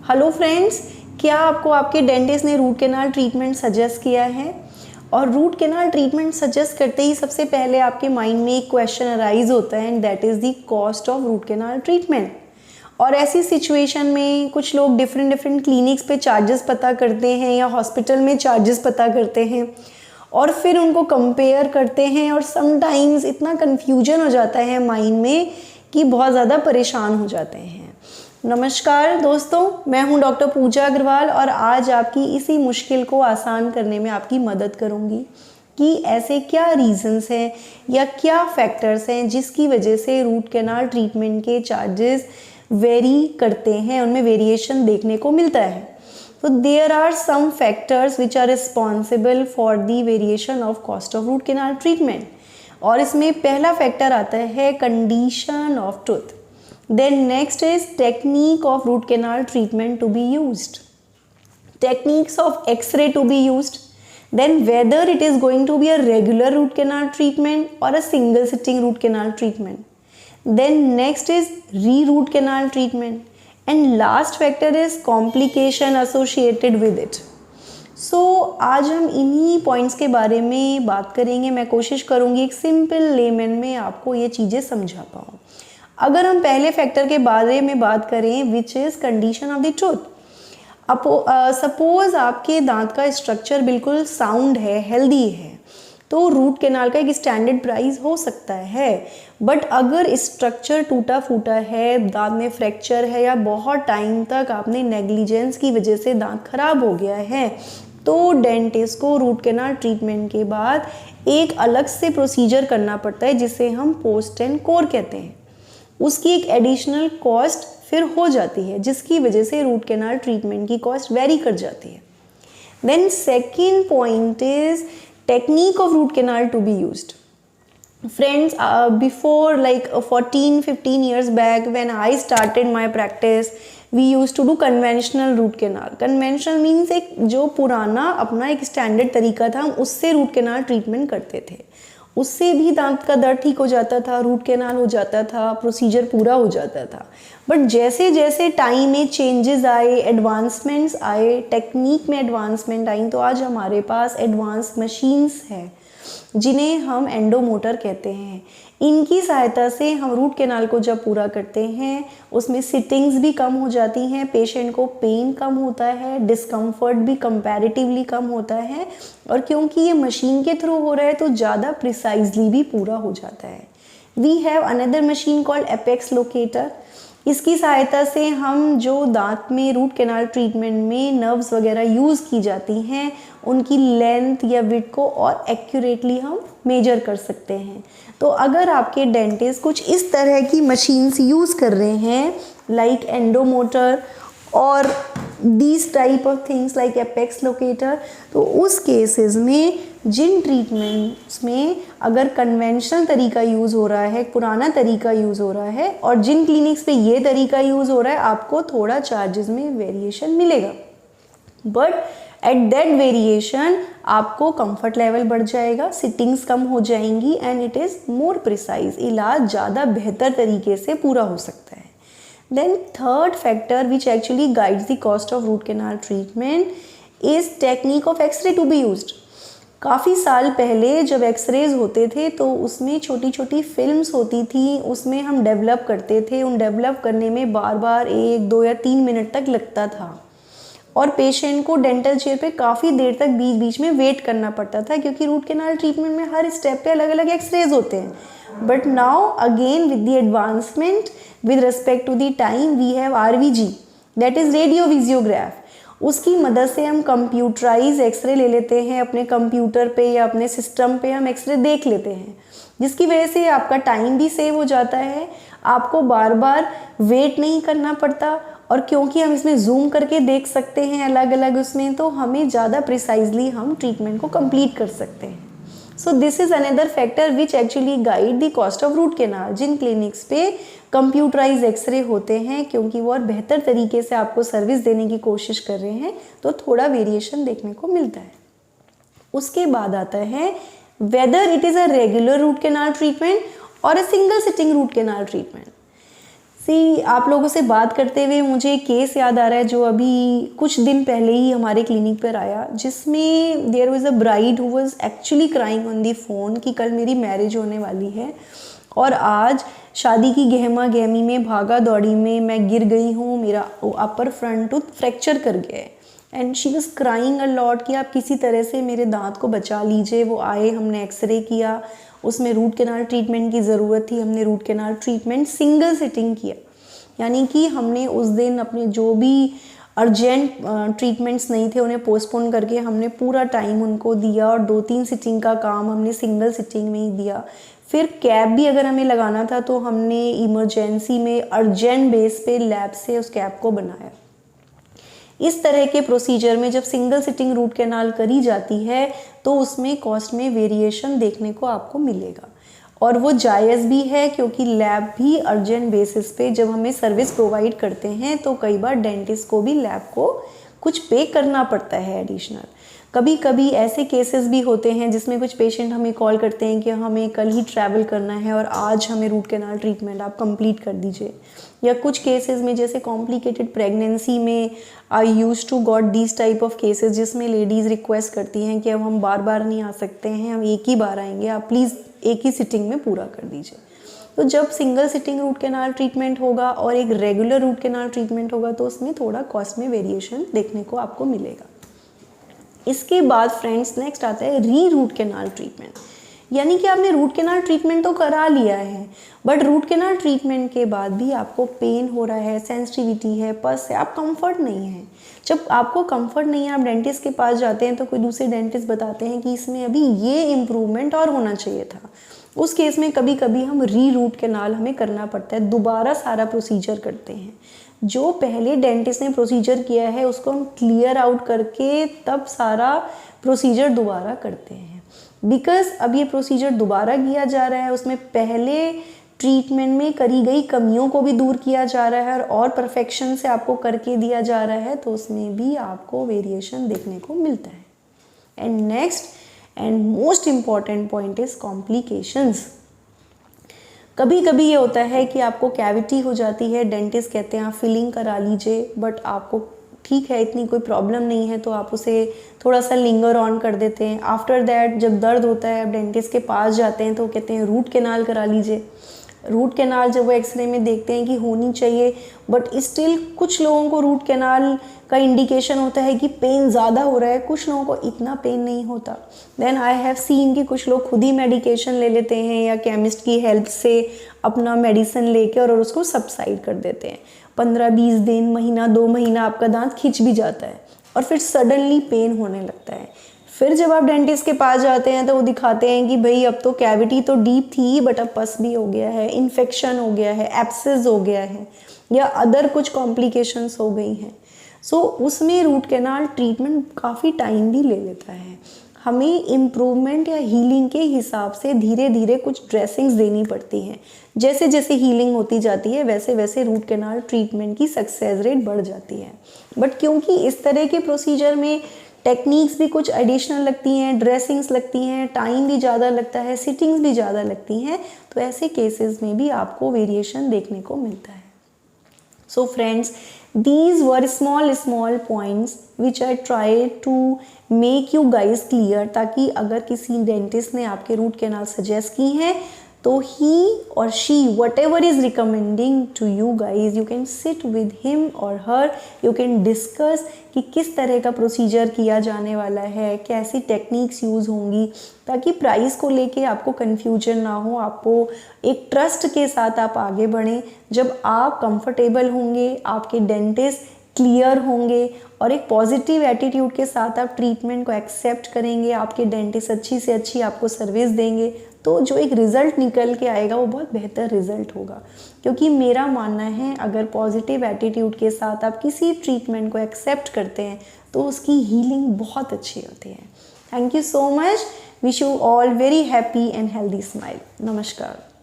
Hello friends, क्या आपको आपके डेंटिस्ट ने रूट कैनाल ट्रीटमेंट सजेस्ट किया है? और रूट कैनाल ट्रीटमेंट सजेस्ट करते ही सबसे पहले आपके माइंड में एक क्वेश्चन अराइज होता है and that is the cost of root canal treatment. और ऐसी सिचुएशन में कुछ लोग डिफरेंट क्लिनिक्स पे चार्जेस पता करते हैं या हॉस्पिटल में चार्जेस पता करते हैं और फिर उनको कंपेयर करते हैं और समटाइम्स इतना कन्फ्यूजन हो जाता है माइंड में कि बहुत ज़्यादा परेशान हो जाते हैं। नमस्कार दोस्तों, मैं हूं डॉक्टर पूजा अग्रवाल और आज आपकी इसी मुश्किल को आसान करने में आपकी मदद करूंगी कि ऐसे क्या रीजंस हैं या क्या फैक्टर्स हैं जिसकी वजह से रूट कैनाल ट्रीटमेंट के चार्जेस वेरी करते हैं, उनमें वेरिएशन देखने को मिलता है। तो there are some factors which are responsible for the variation of cost of root canal treatment. और इसमें पहला फैक्टर आता है condition of tooth. Then next is technique of root canal treatment to be used, techniques of X-ray to be used, then whether it is going to be a regular root canal treatment or a single sitting root canal treatment, then next is re-root canal treatment, and last factor is complication associated with it. So आज हम इन्हीं points के बारे में बात करेंगे। मैं कोशिश करूँगी एक सिंपल लेमन में आपको ये चीज़ें समझा पाऊँ। अगर हम पहले फैक्टर के बारे में बात करें which is condition of the tooth. Suppose आपके दांत का स्ट्रक्चर बिल्कुल साउंड है, हेल्दी है, तो रूट कैनाल का एक स्टैंडर्ड प्राइस हो सकता है। बट अगर स्ट्रक्चर टूटा फूटा है, दांत में फ्रैक्चर है या बहुत टाइम तक आपने नेग्लिजेंस की वजह से दांत खराब हो गया है, तो डेंटिस्ट को रूट कैनाल ट्रीटमेंट के बाद एक अलग से प्रोसीजर करना पड़ता है जिसे हम पोस्ट एंड कोर कहते हैं। उसकी एक एडिशनल कॉस्ट फिर हो जाती है जिसकी वजह से रूट कैनाल ट्रीटमेंट की कॉस्ट वेरी कर जाती है। Then second point is technique of root canal to be used. Friends, before like 14-15 years back when I started my practice, we used to do conventional root canal. Conventional means एक जो पुराना अपना एक standard तरीका था, हम उससे root canal treatment करते थे। उससे भी दांत का दर्द ठीक हो जाता था, रूट कैनाल हो जाता था, प्रोसीजर पूरा हो जाता था। बट जैसे जैसे टाइम में चेंजेस आए, एडवांसमेंट्स आए, टेक्निक में एडवांसमेंट आई, तो आज हमारे पास एडवांस मशीन्स हैं जिन्हें हम एंडोमोटर कहते हैं। इनकी सहायता से हम रूट कैनाल को जब पूरा करते हैं उसमें सिटिंग्स भी कम हो जाती हैं, पेशेंट को पेन कम होता है, डिस्कम्फर्ट भी कंपैरेटिवली कम होता है, और क्योंकि ये मशीन के थ्रू हो रहा है तो ज़्यादा प्रिसाइजली भी पूरा हो जाता है। We have another machine called apex locator. इसकी सहायता से हम जो दांत में रूट कैनाल ट्रीटमेंट में नर्व्स वगैरह यूज़ की जाती हैं उनकी लेंथ या विड्थ को और एक्यूरेटली हम मेजर कर सकते हैं। तो अगर आपके डेंटिस्ट कुछ इस तरह की मशीन्स यूज़ कर रहे हैं लाइक एंडोमोटर और these type of things like apex locator, तो उस केसेस में जिन ट्रीटमेंट्स में अगर कन्वेंशनल तरीका यूज़ हो रहा है, पुराना तरीका यूज़ हो रहा है, और जिन क्लिनिक्स पे ये तरीका यूज़ हो रहा है, आपको थोड़ा चार्जेस में वेरिएशन मिलेगा। बट एट दैट वेरिएशन आपको कंफर्ट लेवल बढ़ जाएगा, सिटिंग्स कम हो जाएंगी and it is more precise. इलाज ज़्यादा बेहतर तरीके से पूरा हो सकता है। Then third factor which actually guides the cost of root canal treatment is technique of X-ray to be used. काफ़ी साल पहले जब एक्सरेज होते थे तो उसमें छोटी छोटी फिल्म्स होती थी, उसमें हम डेवलप करते थे। उन डेवलप करने में बार बार 1, 2 या 3 मिनट तक लगता था और पेशेंट को डेंटल चेयर पे काफ़ी देर तक बीच बीच में वेट करना पड़ता था क्योंकि रूट कैनाल ट्रीटमेंट में हर स्टेप पे अलग अलग एक्सरेज होते हैं। But now again with the advancement with respect to the time we have RVG, that is radio visiograph. उसकी मदद से हम कंप्यूटराइज एक्सरे ले लेते हैं, अपने कंप्यूटर पे या अपने सिस्टम पे हम एक्सरे देख लेते हैं, जिसकी वजह से आपका टाइम भी सेव हो जाता है, आपको बार बार वेट नहीं करना पड़ता, और क्योंकि हम इसमें जूम करके देख सकते हैं अलग अलग उसमें, तो हमें ज़्यादा प्रिसाइजली हम ट्रीटमेंट को कंप्लीट कर सकते हैं। So this is another factor which actually guide the cost of root canal. जिन क्लिनिक्स पे कंप्यूटराइज एक्सरे होते हैं, क्योंकि वो और बेहतर तरीके से आपको सर्विस देने की कोशिश कर रहे हैं, तो थोड़ा वेरिएशन देखने को मिलता है। उसके बाद आता है whether it is a regular root canal treatment or a single sitting root canal treatment. आप लोगों से बात करते हुए मुझे एक केस याद आ रहा है जो अभी कुछ दिन पहले ही हमारे क्लिनिक पर आया, जिसमें there was a bride who was actually crying on the phone कि कल मेरी मैरिज होने वाली है और आज शादी की गहमा गहमी में भागा दौड़ी में मैं गिर गई हूँ, मेरा अपर फ्रंट टूथ फ्रैक्चर कर गया है। And she was crying a lot कि आप किसी तरह से मेरे दांत को बचा लीजिए। वो आए, हमने एक्सरे किया, उसमें रूट कैनाल ट्रीटमेंट की ज़रूरत थी। हमने root canal treatment single sitting किया, यानी कि हमने उस दिन अपने जो भी अर्जेंट ट्रीटमेंट्स नहीं थे उन्हें पोस्टपोन करके हमने पूरा टाइम उनको दिया और 2-3 सिटिंग का काम हमने सिंगल सिटिंग में ही दिया। फिर कैप भी अगर हमें लगाना था तो हमने इमरजेंसी में अर्जेंट बेस पे लैब से उस कैप को बनाया। इस तरह के प्रोसीजर में जब सिंगल सिटिंग रूट कैनाल करी जाती है तो उसमें कॉस्ट में वेरिएशन देखने को आपको मिलेगा और वो जायज़ भी है, क्योंकि लैब भी अर्जेंट बेसिस पे जब हमें सर्विस प्रोवाइड करते हैं तो कई बार डेंटिस्ट को भी लैब को कुछ पे करना पड़ता है एडिशनल। कभी कभी ऐसे केसेस भी होते हैं जिसमें कुछ पेशेंट हमें कॉल करते हैं कि हमें कल ही ट्रैवल करना है और आज हमें रूट कैनाल ट्रीटमेंट आप कंप्लीट कर दीजिए। या कुछ केसेस में जैसे कॉम्प्लिकेटेड प्रेगनेंसी में I use to got these type of cases जिसमें लेडीज़ रिक्वेस्ट करती हैं कि अब हम बार बार नहीं आ सकते हैं, हम एक ही बार आएंगे, आप प्लीज़ एक ही सिटिंग में पूरा कर दीजिए। तो जब single sitting root canal treatment होगा और एक रेगुलर रूट कैनाल ट्रीटमेंट होगा तो उसमें थोड़ा कॉस्ट में वेरिएशन देखने को आपको मिलेगा। इसके बाद फ्रेंड्स नेक्स्ट आता है री रूट कैनाल ट्रीटमेंट, यानी कि आपने रूट कैनाल ट्रीटमेंट तो करा लिया है बट रूट कैनाल ट्रीटमेंट के बाद भी आपको पेन हो रहा है, सेंसिटिविटी है, पस है, आप कंफर्ट नहीं है। जब आपको कंफर्ट नहीं है, आप डेंटिस्ट के पास जाते हैं तो कोई दूसरे डेंटिस्ट बताते हैं कि इसमें अभी ये इम्प्रूवमेंट और होना चाहिए था। उस केस में कभी कभी हम री रूट कैनाल हमें करना पड़ता है, दोबारा सारा प्रोसीजर करते हैं। जो पहले डेंटिस्ट ने प्रोसीजर किया है उसको हम क्लियर आउट करके तब सारा प्रोसीजर दोबारा करते हैं, बिकॉज अब ये प्रोसीजर दोबारा किया जा रहा है, उसमें पहले ट्रीटमेंट में करी गई कमियों को भी दूर किया जा रहा है और परफेक्शन से आपको करके दिया जा रहा है, तो उसमें भी आपको वेरिएशन देखने को मिलता है। And next and most important point is complications. कभी कभी ये होता है कि आपको कैविटी हो जाती है, डेंटिस्ट कहते हैं आप फिलिंग करा लीजिए, बट आपको ठीक है इतनी कोई प्रॉब्लम नहीं है तो आप उसे थोड़ा सा लिंगर ऑन कर देते हैं। आफ्टर दैट जब दर्द होता है आप डेंटिस्ट के पास जाते हैं तो कहते हैं रूट कैनाल करा लीजिए। रूट कैनाल जब वो एक्सरे में देखते हैं कि होनी चाहिए, बट स्टिल कुछ लोगों को रूट कैनाल का इंडिकेशन होता है कि पेन ज़्यादा हो रहा है, कुछ लोगों को इतना पेन नहीं होता। देन आई हैव सीन कि कुछ लोग खुद ही मेडिकेशन ले लेते हैं या केमिस्ट की हेल्प से अपना मेडिसिन लेके और उसको सबसाइड कर देते हैं। 15-20 दिन, महीना, 2 महीना आपका दांत खिंच भी जाता है और फिर सडनली पेन होने लगता है। फिर जब आप डेंटिस्ट के पास जाते हैं तो वो दिखाते हैं कि भाई अब तो कैविटी तो डीप थी बट अब पस भी हो गया है, इन्फेक्शन हो गया है, एब्सेस हो गया है या अदर कुछ कॉम्प्लिकेशंस हो गई हैं। सो उसमें रूट कैनाल ट्रीटमेंट काफ़ी टाइम भी ले लेता है। हमें इम्प्रूवमेंट या हीलिंग के हिसाब से धीरे धीरे कुछ ड्रेसिंग्स देनी पड़ती हैं। जैसे जैसे हीलिंग होती जाती है वैसे वैसे रूट कैनाल ट्रीटमेंट की सक्सेस रेट बढ़ जाती है। बट क्योंकि इस तरह के प्रोसीजर में टेक्निक्स भी कुछ एडिशनल लगती हैं, ड्रेसिंग्स लगती हैं, टाइम भी ज़्यादा लगता है, सिटिंग्स भी ज़्यादा लगती हैं, तो ऐसे केसेस में भी आपको वेरिएशन देखने को मिलता है। So friends, these were small points which I tried to make you guys clear, ताकि अगर किसी डेंटिस्ट ने आपके रूट कैनाल सजेस्ट की हैं तो he or she whatever is recommending to you guys, you can sit with him or her, you can discuss कि किस तरह का प्रोसीजर किया जाने वाला है, कैसी टेक्निक्स यूज़ होंगी, ताकि प्राइस को लेके आपको कन्फ्यूजन ना हो, आपको एक ट्रस्ट के साथ आप आगे बढ़ें। जब आप कंफर्टेबल होंगे, आपके डेंटिस्ट क्लियर होंगे और एक पॉजिटिव एटीट्यूड के साथ आप ट्रीटमेंट को एक्सेप्ट करेंगे, आपके डेंटिस्ट अच्छी से अच्छी आपको सर्विस देंगे, तो जो एक रिज़ल्ट निकल के आएगा वो बहुत बेहतर रिज़ल्ट होगा। क्योंकि मेरा मानना है अगर पॉजिटिव एटीट्यूड के साथ आप किसी ट्रीटमेंट को एक्सेप्ट करते हैं तो उसकी हीलिंग बहुत अच्छी होती है। Thank you so much. Wish you all very happy and healthy smile. नमस्कार।